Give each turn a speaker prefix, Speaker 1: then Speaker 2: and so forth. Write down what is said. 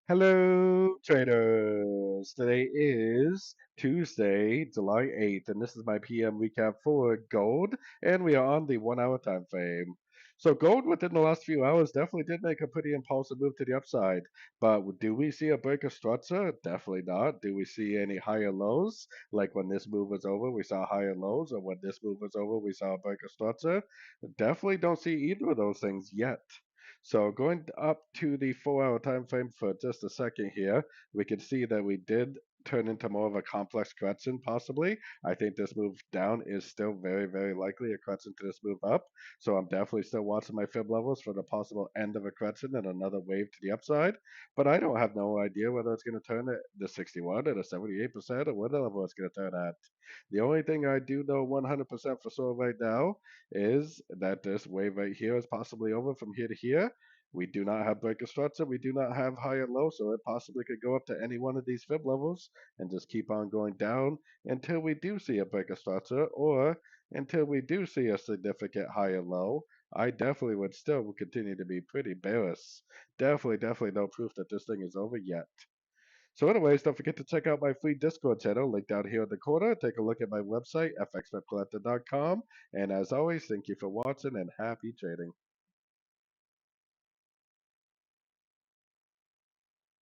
Speaker 1: Hello, traders. Today is Tuesday, July 8th, and this is my PM recap for gold, and we are on the 1 hour time frame. So gold within the last few hours definitely did make a pretty impulsive move to the upside, but do we see a break of structure? Definitely not. Do we see any higher lows? Like when this move was over, we saw higher lows, or when this move was over, we saw a break of structure? Definitely don't see either of those things yet. So going up to the 4 hour time frame for just a second here, we can see that we did turn into more of a complex correction possibly. I think this move down is still very, very likely a correction to this move up. So I'm definitely still watching my fib levels for the possible end of a correction and another wave to the upside. But I don't have no idea whether it's going to turn at the 61 or the 78% or what level it's going to turn at. The only thing I do know 100% for sure right now is that this wave right here is possibly over from here to here. We do not have break of structure. We do not have high and low, so it possibly could go up to any one of these fib levels and just keep on going down until we do see a break of structure or until we do see a significant high and low. I definitely would still continue to be pretty bearish. Definitely no proof that this thing is over yet. So anyways, don't forget to check out my free Discord channel linked down here in the corner. Take a look at my website, fxpipcollector.com. And as always, thank you for watching and happy trading.